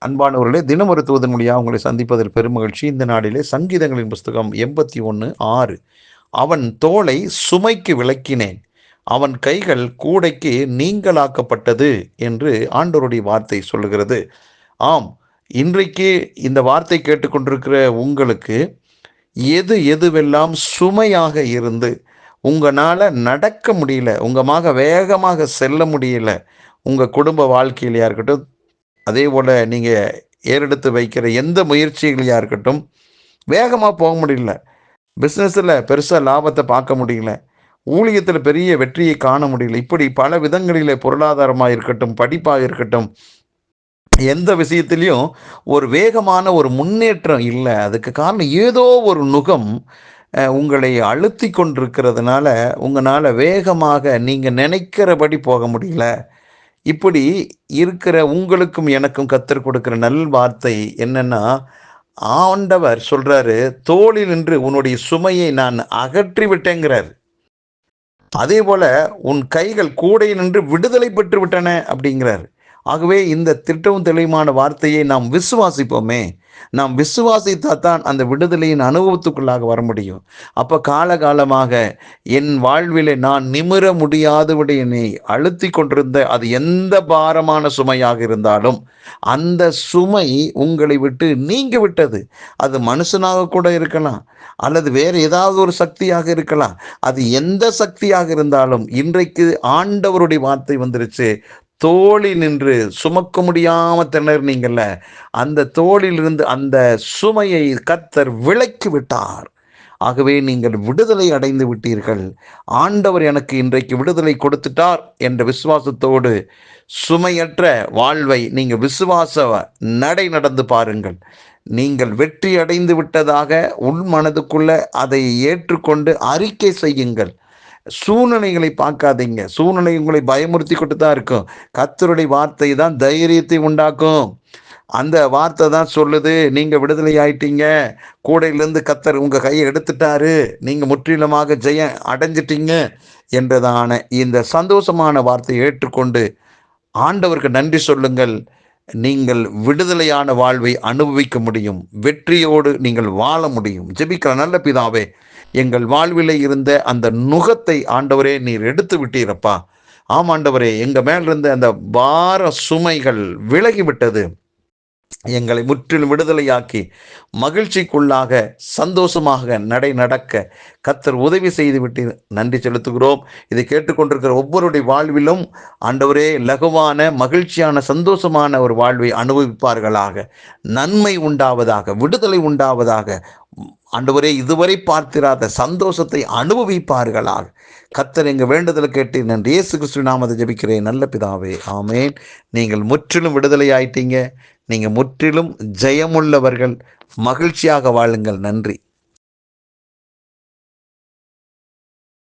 அன்பானவர்களே, தினம் ஒரு தூதன் மொழியாக உங்களை சந்திப்பதில் பெருமகிழ்ச்சி. இந்த நாளிலே சங்கீதங்களின் புஸ்தகம் 81:6, அவன் தோளை சுமைக்கு விலக்கினேன், அவன் கைகள் கூடைக்கு நீங்கலாக்கப்பட்டது என்று ஆண்டவருடைய வார்த்தை சொல்லுகிறது. ஆம், இன்றைக்கு இந்த வார்த்தை கேட்டுக்கொண்டிருக்கிற உங்களுக்கு எதுவெல்லாம் சுமையாக இருந்து உங்களால் நடக்க முடியல, உங்களாக வேகமாக செல்ல முடியல, உங்கள் குடும்ப வாழ்க்கையிலையா இருக்கட்டும், அதே போல் நீங்கள் ஏறெடுத்து வைக்கிற எந்த முயற்சிகளையாக இருக்கட்டும், வேகமாக போக முடியல, பிஸ்னஸில் பெருசாக லாபத்தை பார்க்க முடியல, ஊழியத்தில் பெரிய வெற்றியை காண முடியல, இப்படி பல விதங்களில் பொருளாதாரமாக இருக்கட்டும், படிப்பாக இருக்கட்டும், எந்த விஷயத்திலையும் ஒரு வேகமான ஒரு முன்னேற்றம் இல்லை. அதுக்கு காரணம் ஏதோ ஒரு நுகம் உங்களை அழுத்தி கொண்டிருக்கிறதுனால உங்களால் வேகமாக நீங்கள் நினைக்கிறபடி போக முடியல. இப்படி இருக்கிற உங்களுக்கும் எனக்கும் கர்த்தர் கொடுக்கிற நல் வார்த்தை என்னன்னா, ஆண்டவர் சொல்றாரு, தோளில் நின்று உன்னுடைய சுமையை நான் அகற்றி விட்டேங்கிறார். அதே போல உன் கைகள் கூடையில் நின்று விடுதலை பெற்று விட்டன அப்படிங்கிறார். ஆகவே இந்த திட்டமும் தெளிவான வார்த்தையை நாம் விசுவாசிப்போமே. நாம் விசுவாசித்தால்தான் அந்த விடுதலையின் அனுபவத்துக்குள்ளாக வர முடியும். அப்போ காலகாலமாக என் வாழ்விலே நான் நிமிர முடியாதபடி என்னை அழுத்தி கொண்டிருந்த அது எந்த பாரமான சுமையாக இருந்தாலும் அந்த சுமை உங்களை விட்டு நீங்கி விட்டது. அது மனுஷனாக கூட இருக்கலாம், அல்லது வேறு ஏதாவது ஒரு சக்தியாக இருக்கலாம். அது எந்த சக்தியாக இருந்தாலும் இன்றைக்கு ஆண்டவருடைய வார்த்தை வந்துருச்சு, தோளில் நின்று சுமக்க முடியாம திணறினீங்கல்ல, அந்த தோளிலிருந்து அந்த சுமையை கர்த்தர் விலக்கி விட்டார். ஆகவே நீங்கள் விடுதலை அடைந்து விட்டீர்கள். ஆண்டவர் எனக்கு இன்றைக்கு விடுதலை கொடுத்துட்டார் என்ற விசுவாசத்தோடு சுமையற்ற வாழ்வை நீங்கள் விசுவாச நடை நடந்து பாருங்கள். நீங்கள் வெற்றி அடைந்து விட்டதாக உள் மனதுக்குள்ள அதை ஏற்றுக்கொண்டு அறிக்கை செய்யுங்கள். சூழ்நிலைகளை பார்க்காதீங்க. சூழ்நிலை உங்களை பயமுறுத்தி கொண்டு தான் இருக்கும். கர்த்தருடைய வார்த்தை தான் தைரியத்தை உண்டாக்கும். அந்த வார்த்தை தான் சொல்லுது, நீங்கள் விடுதலை ஆயிட்டீங்க, கூடையிலேருந்து கர்த்தர் உங்கள் கையை எடுத்துட்டாரு, நீங்கள் முற்றிலுமாக ஜெயம் அடைஞ்சிட்டீங்க என்றதான இந்த சந்தோஷமான வார்த்தையை ஏற்றுக்கொண்டு ஆண்டவருக்கு நன்றி சொல்லுங்கள். நீங்கள் விடுதலையான வாழ்வை அனுபவிக்க முடியும். வெற்றியோடு நீங்கள் வாழ முடியும். ஜெபிக்கிற நல்ல பிதாவே, எங்கள் வாழ்விலே இருந்த அந்த நுகத்தை ஆண்டவரே நீர் எடுத்து விட்டீரப்பா. ஆம் ஆண்டவரே, எங்கள் மேலிருந்த அந்த பார சுமைகள் விலகிவிட்டது. எங்களை முற்றிலும் விடுதலையாக்கி மகிழ்ச்சிக்குள்ளாக சந்தோஷமாக நடக்க கர்த்தர் உதவி செய்து விட்டு நன்றி செலுத்துகிறோம். இதை கேட்டுக்கொண்டிருக்கிற ஒவ்வொருடைய வாழ்விலும் ஆண்டவரே லகுவான மகிழ்ச்சியான சந்தோஷமான ஒரு வாழ்வை அனுபவிப்பார்களாக. நன்மை உண்டாவதாக, விடுதலை உண்டாவதாக. ஆண்டவரே, இதுவரை பார்த்திராத சந்தோஷத்தை அனுபவிப்பார்களாக. கர்த்தர் எங்கள் வேண்டுதலை கேட்டு நன்றி. இயேசு கிறிஸ்து நாமத்தை ஜெபிக்கிறேன் நல்ல பிதாவே, ஆமேன். நீங்கள் முற்றிலும் விடுதலை ஆயிட்டீங்க. நீங்கள் முற்றிலும் ஜெயமுள்ளவர்கள். மகிழ்ச்சியாக வாழுங்கள். நன்றி.